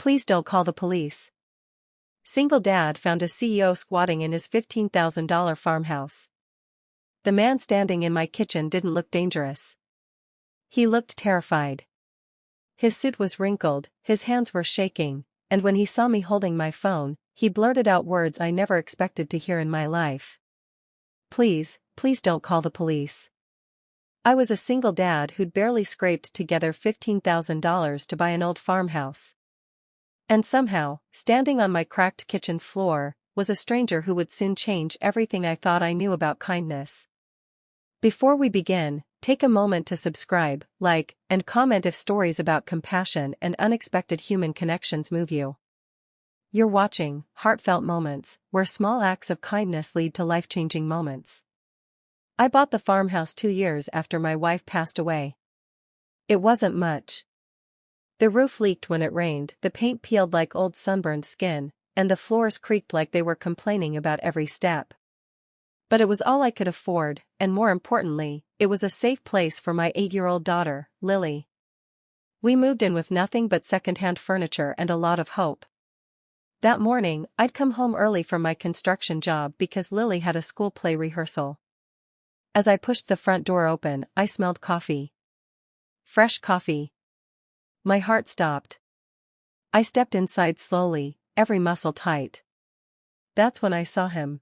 Please don't call the police. Single dad found a CEO squatting in his $15,000 farmhouse. The man standing in my kitchen didn't look dangerous. He looked terrified. His suit was wrinkled, his hands were shaking, and when he saw me holding my phone, he blurted out words I never expected to hear in my life. Please don't call the police. I was a single dad who'd barely scraped together $15,000 to buy an old farmhouse. And somehow, standing on my cracked kitchen floor, was a stranger who would soon change everything I thought I knew about kindness. Before we begin, take a moment to subscribe, like, and comment if stories about compassion and unexpected human connections move you. You're watching Heartfelt Moments, where small acts of kindness lead to life-changing moments. I bought the farmhouse 2 years after my wife passed away. It wasn't much. The roof leaked when it rained, the paint peeled like old sunburned skin, and the floors creaked like they were complaining about every step. But it was all I could afford, and more importantly, it was a safe place for my 8-year-old daughter, Lily. We moved in with nothing but second-hand furniture and a lot of hope. That morning, I'd come home early from my construction job because Lily had a school play rehearsal. As I pushed the front door open, I smelled coffee. Fresh coffee. My heart stopped. I stepped inside slowly, every muscle tight. That's when I saw him.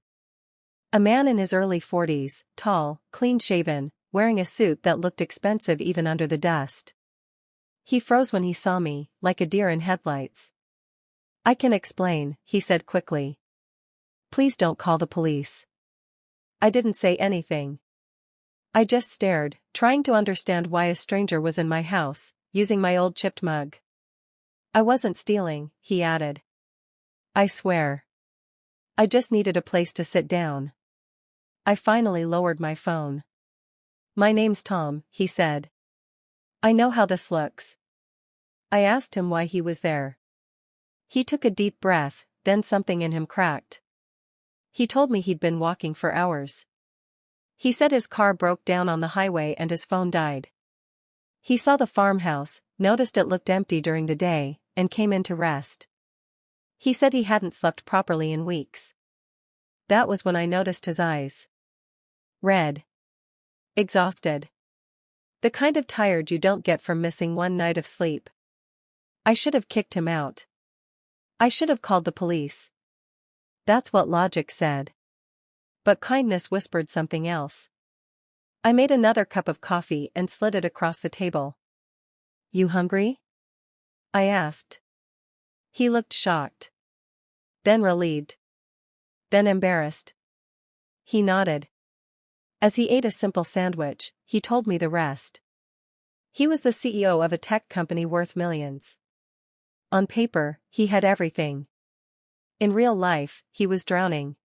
A man in his early 40s, tall, clean-shaven, wearing a suit that looked expensive even under the dust. He froze when he saw me, like a deer in headlights. I can explain, he said quickly. Please don't call the police. I didn't say anything. I just stared, trying to understand why a stranger was in my house, using my old chipped mug. I wasn't stealing, he added. I swear. I just needed a place to sit down. I finally lowered my phone. My name's Tom, he said. I know how this looks. I asked him why he was there. He took a deep breath, then something in him cracked. He told me he'd been walking for hours. He said his car broke down on the highway and his phone died. He saw the farmhouse, noticed it looked empty during the day, and came in to rest. He said he hadn't slept properly in weeks. That was when I noticed his eyes. Red. Exhausted. The kind of tired you don't get from missing one night of sleep. I should have kicked him out. I should have called the police. That's what logic said. But kindness whispered something else. I made another cup of coffee and slid it across the table. You hungry? I asked. He looked shocked. Then relieved. Then embarrassed. He nodded. As he ate a simple sandwich, he told me the rest. He was the CEO of a tech company worth millions. On paper, he had everything. In real life, he was drowning.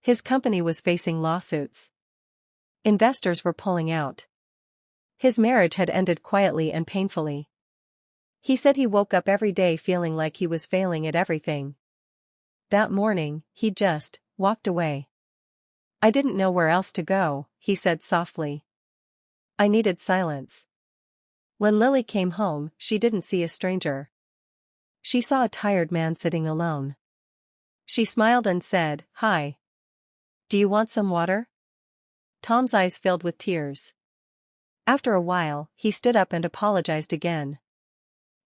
His company was facing lawsuits. Investors were pulling out. His marriage had ended quietly and painfully. He said he woke up every day feeling like he was failing at everything. That morning, he just walked away. I didn't know where else to go, he said softly. I needed silence. When Lily came home, she didn't see a stranger. She saw a tired man sitting alone. She smiled and said, "Hi. Do you want some water?" Tom's eyes filled with tears. After a while, he stood up and apologized again.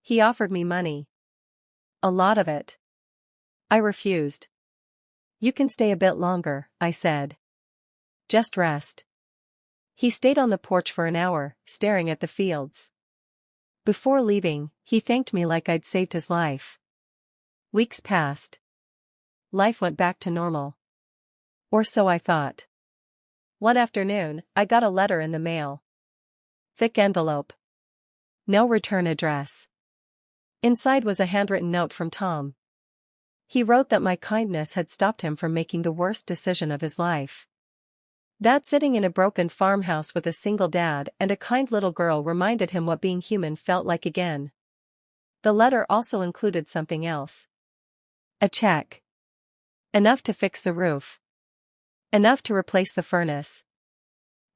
He offered me money. A lot of it. I refused. You can stay a bit longer, I said. Just rest. He stayed on the porch for an hour, staring at the fields. Before leaving, he thanked me like I'd saved his life. Weeks passed. Life went back to normal. Or so I thought. One afternoon, I got a letter in the mail. Thick envelope. No return address. Inside was a handwritten note from Tom. He wrote that my kindness had stopped him from making the worst decision of his life. That sitting in a broken farmhouse with a single dad and a kind little girl reminded him what being human felt like again. The letter also included something else. A check. Enough to fix the roof. Enough to replace the furnace.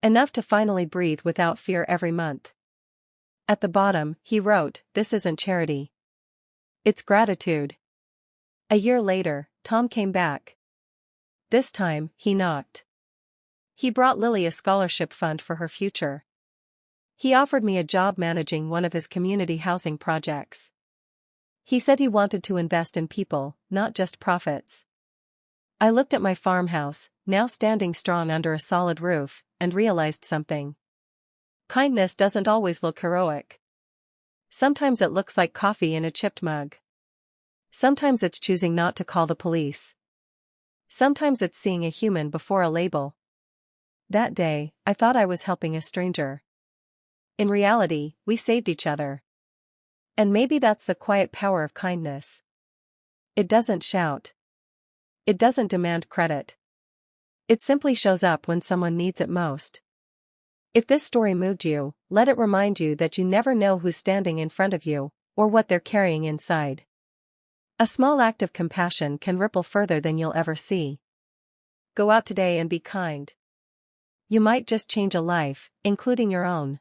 Enough to finally breathe without fear every month. At the bottom, he wrote, "This isn't charity. It's gratitude. A year later, Tom came back. This time, he knocked. He brought Lily a scholarship fund for her future. He offered me a job managing one of his community housing projects. He said he wanted to invest in people, not just profits. I looked at my farmhouse, now standing strong under a solid roof, and realized something. Kindness doesn't always look heroic. Sometimes it looks like coffee in a chipped mug. Sometimes it's choosing not to call the police. Sometimes it's seeing a human before a label. That day, I thought I was helping a stranger. In reality, we saved each other. And maybe that's the quiet power of kindness. It doesn't shout. It doesn't demand credit. It simply shows up when someone needs it most. If this story moved you, let it remind you that you never know who's standing in front of you, or what they're carrying inside. A small act of compassion can ripple further than you'll ever see. Go out today and be kind. You might just change a life, including your own.